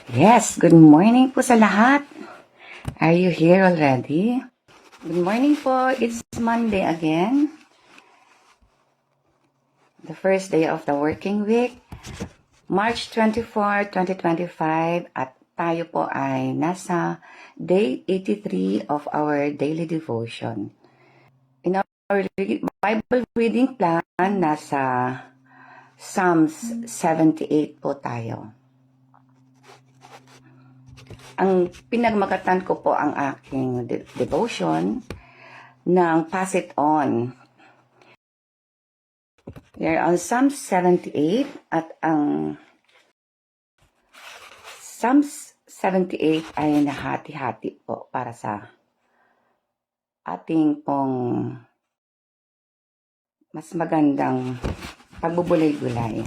Yes, good morning po sa lahat. Are you here already? Good morning po. It's Monday again. The first day of the working week. March 24, 2025 at tayo po ay nasa day 83 of our daily devotion. In our Bible reading plan, nasa Psalms 78 po tayo. Ang pinagmagatan ko po ang aking devotion ng Pass It On. We are on Psalm 78 at ang Psalm 78 ay nahati-hati po para sa ating pong mas magandang pagbubulay-gulay.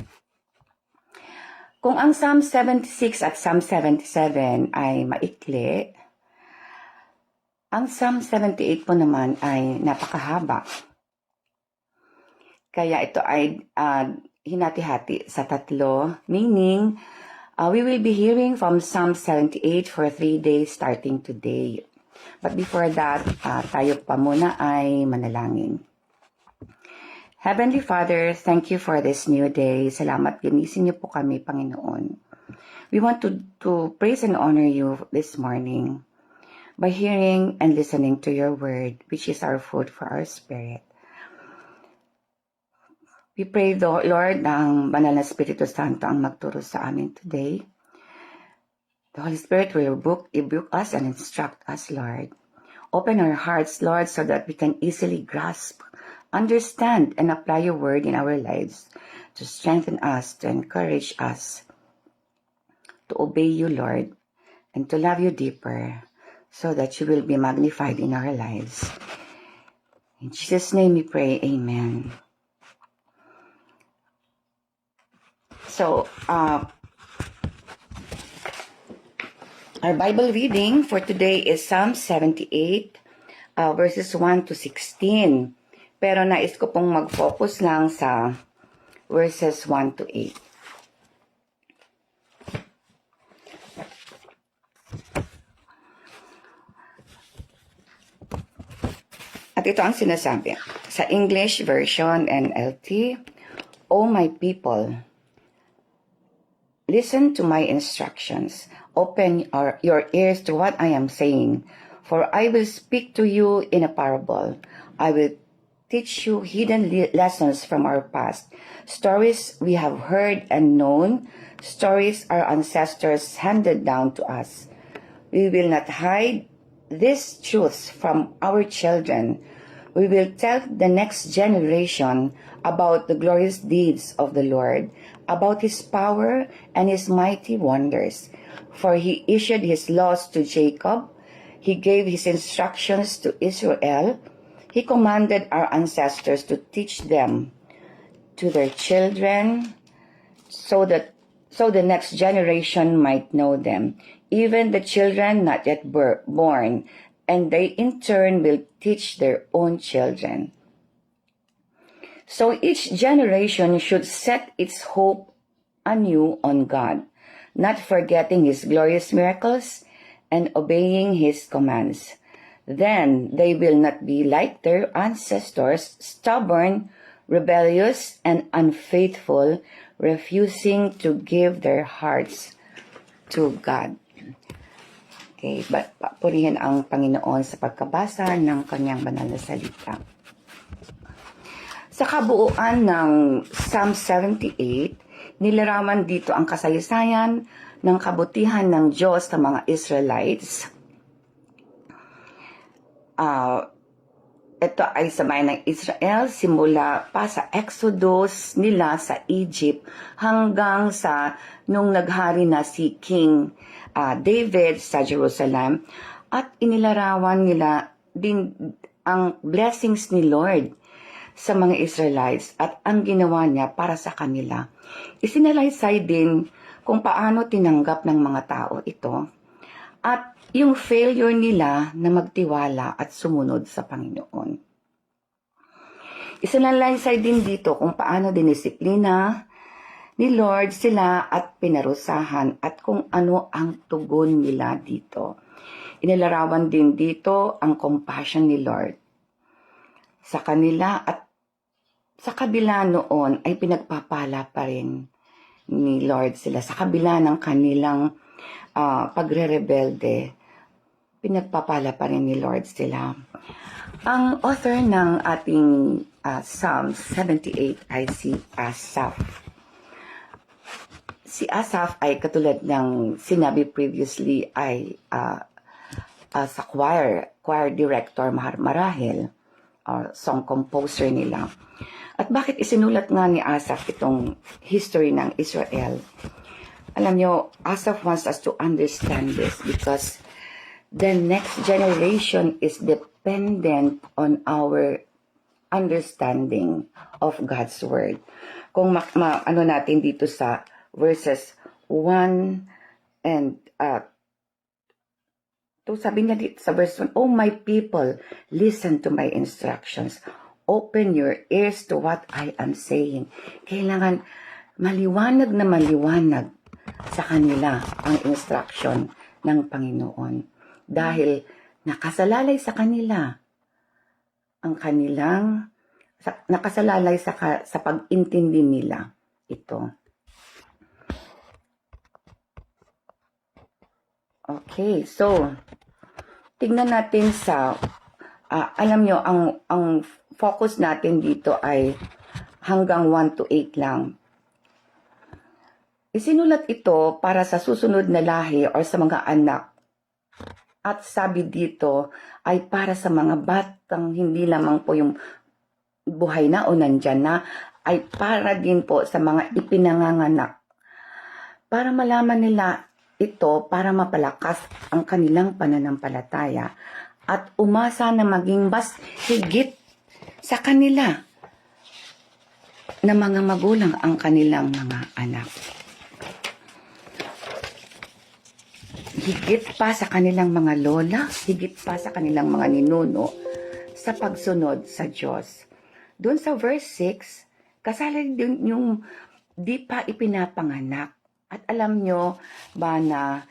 Kung ang Psalm 76 at Psalm 77 ay maikli, ang Psalm 78 po naman ay napakahaba. Kaya ito ay hinati-hati sa tatlo, meaning we will be hearing from Psalm 78 for 3 days starting today. But before that, tayo pa muna ay manalangin. Heavenly Father, thank you for this new day. Salamat, ginising niyo po kami, Panginoon. We want to praise and honor you this morning by hearing and listening to your word, which is our food for our spirit. We pray, Lord, na ang Banal na Espiritu Santo ang magturo sa amin today. The Holy Spirit will rebuke us and instruct us, Lord. Open our hearts, Lord, so that we can easily grasp, understand, and apply your word in our lives to strengthen us, to encourage us, to obey you, Lord, and to love you deeper so that you will be magnified in our lives. In Jesus' name we pray, amen. So, our Bible reading for today is Psalm 78, verses 1 to 16. Pero nais ko pong mag-focus lang sa verses 1 to 8. At ito ang sinasabi. Sa English version NLT, O my people, listen to my instructions. Open your ears to what I am saying, for I will speak to you in a parable. I will teach you hidden lessons from our past, stories we have heard and known, stories our ancestors handed down to us. We will not hide these truths from our children. We will tell the next generation about the glorious deeds of the Lord, about his power and his mighty wonders. For he issued his laws to Jacob, he gave his instructions to Israel, he commanded our ancestors to teach them to their children, so the next generation might know them, even the children not yet born, and they in turn will teach their own children. So each generation should set its hope anew on God, not forgetting his glorious miracles and obeying his commands. Then they will not be like their ancestors, stubborn, rebellious, and unfaithful, refusing to give their hearts to God. Okay, papurihin ang Panginoon sa pagkabasa ng kanyang banal na salita. Sa kabuuan ng Psalm 78, nilarawan dito ang kasaysayan ng kabutihan ng Diyos sa mga Israelites. Ito ay sa bayan ng Israel simula pa sa Exodus nila sa Egypt hanggang sa nung naghari na si King David sa Jerusalem, at inilarawan nila din ang blessings ni Lord sa mga Israelites at ang ginawa niya para sa kanila. Isinalaysay din kung paano tinanggap ng mga tao ito at yung failure nila na magtiwala at sumunod sa Panginoon. Isinalaysay din dito kung paano dinisiplina ni Lord sila at pinarusahan at kung ano ang tugon nila dito. Inilarawan din dito ang compassion ni Lord sa kanila at sa kabila noon ay pinagpapala pa rin ni Lord sila. Sa kabila ng kanilang pagre-rebelde, pinagpapala pa rin ni Lord sila. Ang author ng ating Psalm 78 ay si Asaph. Si Asaph ay katulad ng sinabi previously ay sa choir director marahil or song composer nila. At bakit isinulat nga ni Asaph itong history ng Israel? Alam nyo, Asaph wants us to understand this because the next generation is dependent on our understanding of God's Word. Kung ano natin dito sa verses 1 and sabi niya dito sa verse 1, "Oh my people, listen to my instructions. Open your ears to what I am saying." Kailangan maliwanag na maliwanag sa kanila ang instruction ng Panginoon. Dahil nakasalalay sa kanila ang kanilang, nakasalalay sa pag-intindi nila ito. Okay, so, tignan natin sa, alam nyo, ang focus natin dito ay hanggang 1 to 8 lang. Isinulat ito para sa susunod na lahi or sa mga anak. At sabi dito ay para sa mga batang hindi lamang po yung buhay na o nandyan na, ay para din po sa mga ipinanganganak. Para malaman nila ito, para mapalakas ang kanilang pananampalataya at umasa na maging mas higit sa kanila na mga magulang ang kanilang mga anak. Higit pa sa kanilang mga lola, higit pa sa kanilang mga ninuno sa pagsunod sa Diyos. Doon sa verse 6, kasali din yung di pa ipinapanganak. At alam nyo ba na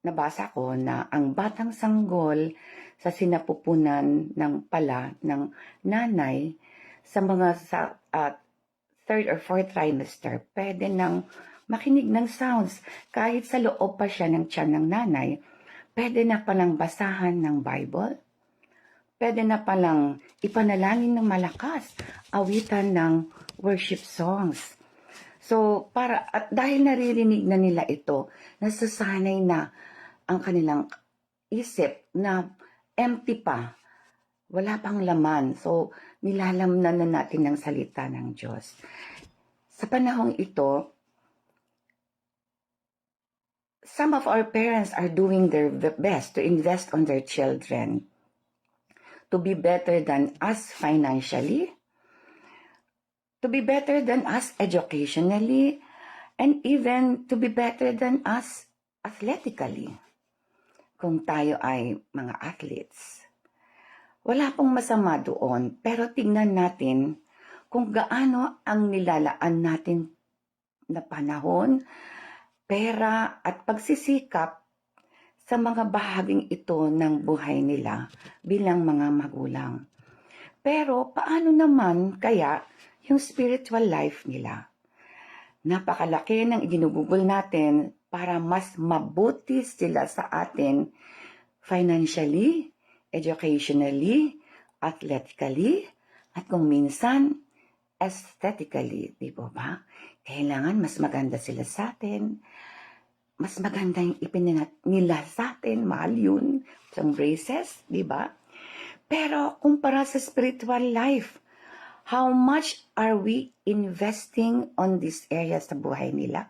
nabasa ko na ang batang sanggol sa sinapupunan ng pala ng nanay sa mga third or fourth trimester, pwede nang makinig ng sounds kahit sa loob pa siya ng tiyan ng nanay. Pwede na palang basahan ng Bible. Pwede na palang ipanalangin ng malakas, awitan ng worship songs. So, at dahil naririnig na nila ito, nasasanay na ang kanilang isip na empty pa, wala pang laman. So, nilalamnan na natin ng salita ng Diyos. Sa panahong ito, some of our parents are doing their best to invest on their children to be better than us financially, to be better than us educationally, and even to be better than us athletically. Kung tayo ay mga athletes. Wala pong masama doon, pero tingnan natin kung gaano ang nilalaan natin na panahon, pera at pagsisikap sa mga bahaging ito ng buhay nila bilang mga magulang. Pero paano naman kaya yung spiritual life nila? Napakalaki ng iginugugol natin para mas mabuti sila sa atin financially, educationally, athletically, at kung minsan, aesthetically, di ba? Kailangan mas maganda sila sa atin, mas maganda yung ipinanat nila sa atin, mahal yun, some braces, di ba? Pero kumpara sa spiritual life, how much are we investing on this area sa buhay nila?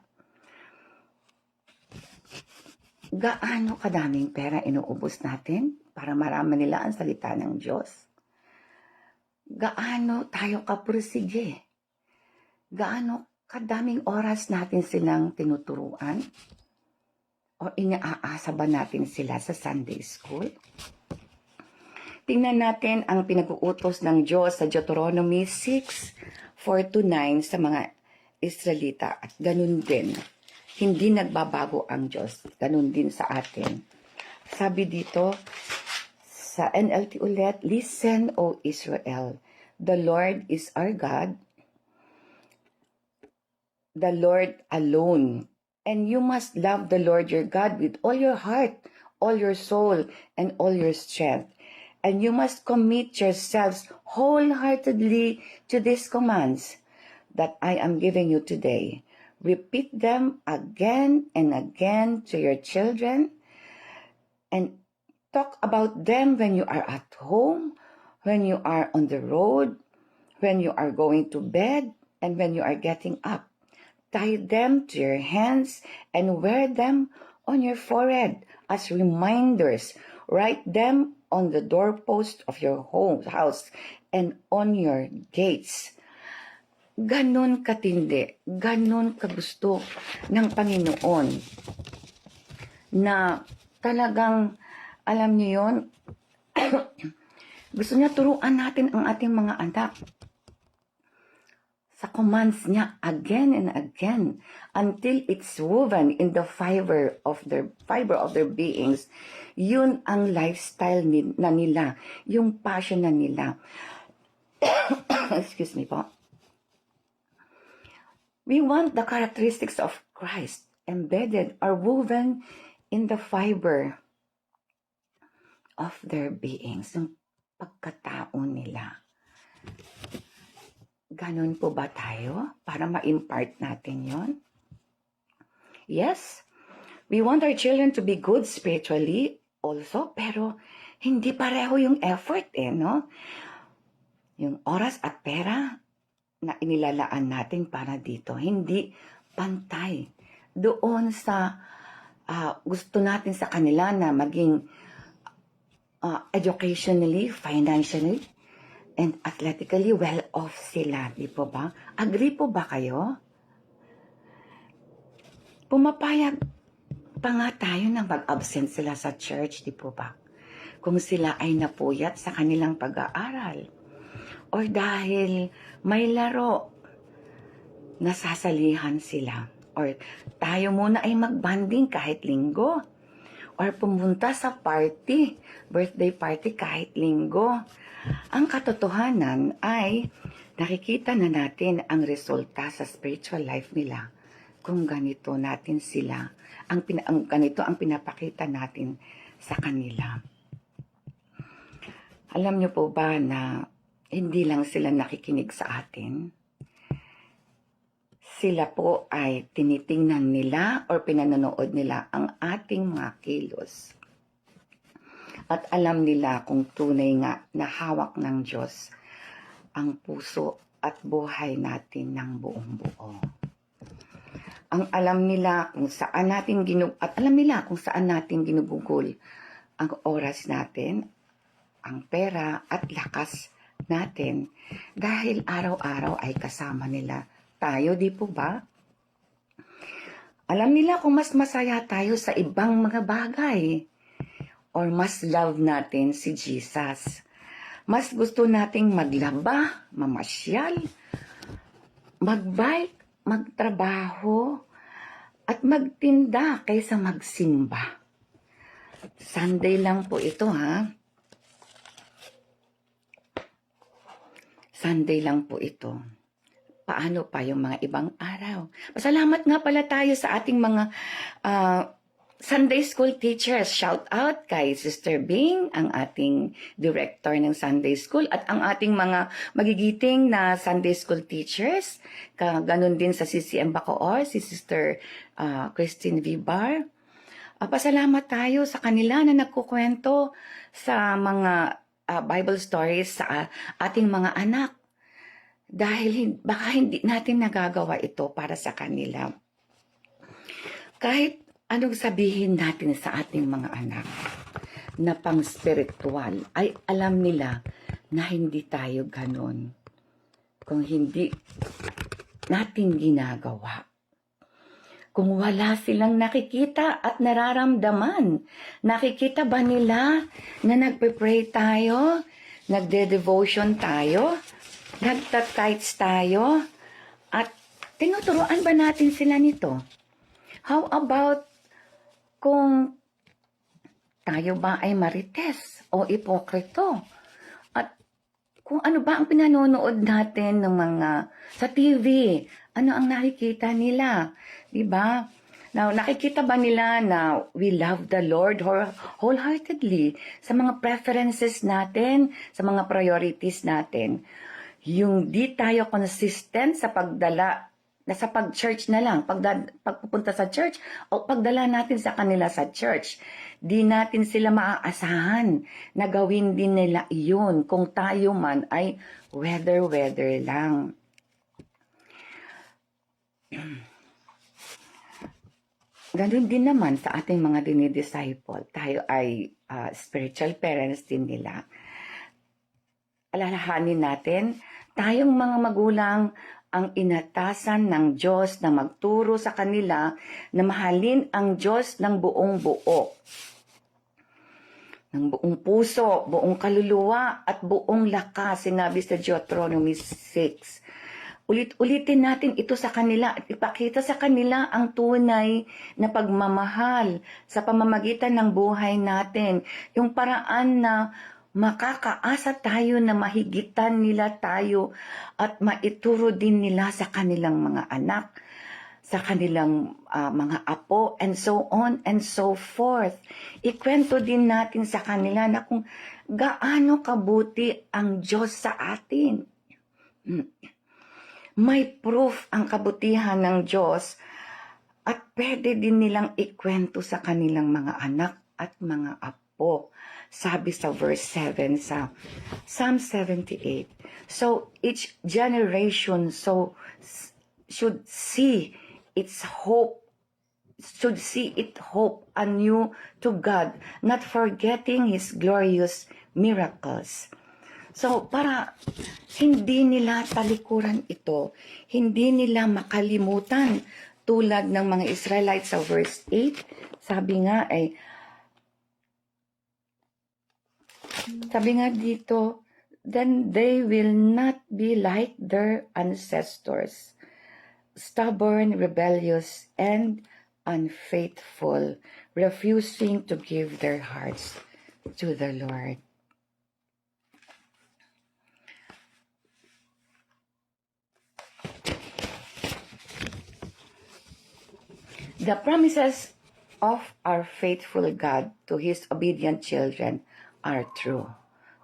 Gaano kadaming pera inuubos natin para maraman nila ang salita ng Diyos? Gaano tayo kapursige? Gaano kadaming oras natin silang tinuturuan? O inaaasa ba natin sila sa Sunday School? Tingnan natin ang pinag-uutos ng Diyos sa Deuteronomy 6:4-9 sa mga Israelita at ganun din. Hindi nagbabago ang Diyos. Ganun din sa atin. Sabi dito sa NLT ulit, listen, O Israel, the Lord is our God, the Lord alone. And you must love the Lord your God with all your heart, all your soul, and all your strength. And you must commit yourselves wholeheartedly to these commands that I am giving you today. Repeat them again and again to your children, and talk about them when you are at home, when you are on the road, when you are going to bed, and when you are getting up. Tie them to your hands and wear them on your forehead as reminders. Write them on the doorpost of your house and on your gates. Ganon katindi, ganon kagusto ng Panginoon na talagang, alam niyo yon, gusto niya turuan natin ang ating mga anak sa commands niya again and again until it's woven in the fiber of their beings. Yun ang lifestyle na nila, yung passion na nila. Excuse me po. We want the characteristics of Christ embedded or woven in the fiber of their beings, yung pagkatao nila. Ganon po ba tayo para ma-impart natin yon? Yes, we want our children to be good spiritually also, pero hindi pareho yung effort no? Yung oras at pera na inilalaan natin para dito, hindi pantay. Doon sa gusto natin sa kanila na maging educationally, financially, and athletically well-off sila, di po ba? Agree po ba kayo? Pumapayag pa nga tayo na mag-absent sila sa church, di po ba? Kung sila ay napuyat sa kanilang pag-aaral. Or dahil may laro, nasasalihan sila. Or tayo muna ay mag-banding kahit linggo. Or pumunta sa party, birthday party kahit linggo. Ang katotohanan ay nakikita na natin ang resulta sa spiritual life nila kung ganito natin sila, ganito ang pinapakita natin sa kanila. Alam niyo po ba na hindi lang sila nakikinig sa atin? Sila po ay tinitingnan nila o pinanonood nila ang ating mga kilos. At alam nila kung tunay nga na hawak ng Diyos ang puso at buhay natin ng buong buo. Ang alam nila kung saan natin ginugugol ang oras natin, ang pera at lakas natin dahil araw-araw ay kasama nila tayo, di po ba? Alam nila kung mas masaya tayo sa ibang mga bagay or mas love natin si Jesus. Mas gusto nating maglaba, mamasyal, magbike, magtrabaho, at magtinda kaysa magsimba. Sunday lang po ito, ha? Sunday lang po ito. Paano pa yung mga ibang araw? Pasalamat nga pala tayo sa ating mga Sunday school teachers. Shout out kay Sister Bing, ang ating director ng Sunday school, at ang ating mga magigiting na Sunday school teachers. Ganon din sa CCM Bacoor, si Sister Christine Vibar. Pasalamat tayo sa kanila na nagkukwento sa mga Bible stories sa ating mga anak. Dahil baka hindi natin nagagawa ito para sa kanila. Kahit anong sabihin natin sa ating mga anak na pang-spiritual, ay alam nila na hindi tayo ganon. Kung hindi natin ginagawa. Kung wala silang nakikita at nararamdaman, nakikita ba nila na nagpe-pray tayo, nagde-devotion tayo, nagtatites tayo, at Tinuturuan ba natin sila nito? How about kung tayo ba ay marites o ipokrito? At kung ano ba ang pinanonood natin ng mga sa TV, ano ang nakikita nila, 'di ba? Now, nakikita ba nila na we love the Lord wholeheartedly sa mga preferences natin, sa mga priorities natin? Yung di tayo consistent sa pagdala, sa pag-church na lang, pagpupunta sa church o pagdala natin sa kanila sa church. Di natin sila maaasahan na gawin din nila iyon kung tayo man ay weather lang. Ganun din naman sa ating mga dinidisciple. Tayo ay spiritual parents din nila. Alalahanin natin, tayong mga magulang ang inatasan ng Diyos na magturo sa kanila na mahalin ang Diyos ng buong buo. Ng buong puso, buong kaluluwa, at buong lakas, sinabi sa Deuteronomy 6. Ulit-ulitin natin ito sa kanila at ipakita sa kanila ang tunay na pagmamahal sa pamamagitan ng buhay natin. Yung paraan na makakaasa tayo na mahigitan nila tayo at maituro din nila sa kanilang mga anak, sa kanilang mga apo, and so on and so forth. Ikwento din natin sa kanila na kung gaano kabuti ang Diyos sa atin. May proof ang kabutihan ng Diyos at pwede din nilang ikwento sa kanilang mga anak at mga apo. Sabi sa verse 7 sa Psalm 78. So each generation should see its hope, should see it hope anew to God, not forgetting His glorious miracles. So, para hindi nila talikuran ito, hindi nila makalimutan, tulad ng mga Israelites sa verse 8, sabi nga dito, then they will not be like their ancestors, stubborn, rebellious, and unfaithful, refusing to give their hearts to the Lord. The promises of our faithful God to His obedient children are true.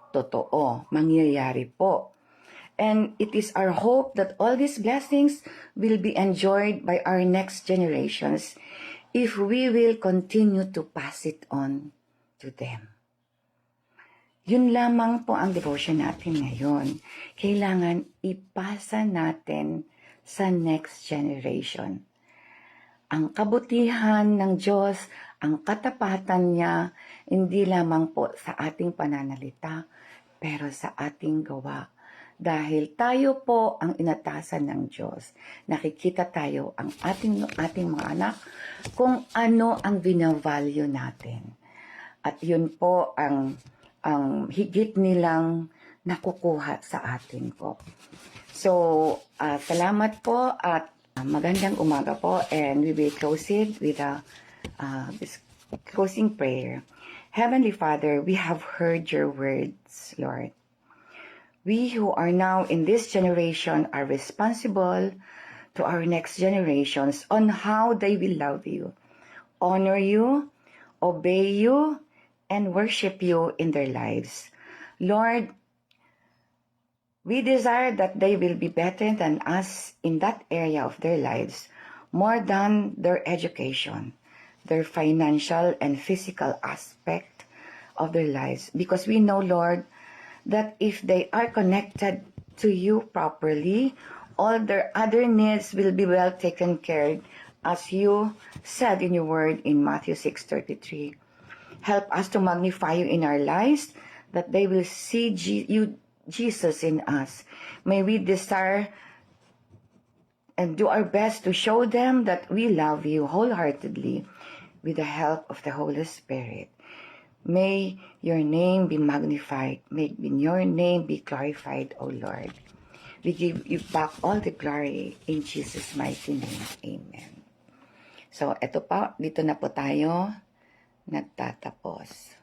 Totoo, mangyayari po. And it is our hope that all these blessings will be enjoyed by our next generations if we will continue to pass it on to them. Yun lamang po ang devotion natin ngayon. Kailangan ipasa natin sa next generation ang kabutihan ng Diyos, ang katapatan niya, hindi lamang po sa ating pananalita, pero sa ating gawa. Dahil tayo po ang inatasan ng Diyos. Nakikita tayo ang ating mga anak kung ano ang binavalue natin. At yun po ang higit nilang nakukuha sa atin po. So, salamat po at magandang umaga po, and we will close it with this closing prayer. Heavenly Father, we have heard your words, Lord. We who are now in this generation are responsible to our next generations on how they will love you, honor you, obey you, and worship you in their lives. Lord, we desire that they will be better than us in that area of their lives, more than their education, their financial and physical aspect of their lives. Because we know, Lord, that if they are connected to you properly, all their other needs will be well taken care of, as you said in your word in Matthew 6:33. Help us to magnify you in our lives, that they will see Jesus in us. May we desire and do our best to show them that we love you wholeheartedly with the help of the Holy Spirit. May your name be magnified. May your name be glorified, O Lord. We give you back all the glory in Jesus' mighty name. Amen. So, eto pa, dito na po tayo nagtatapos.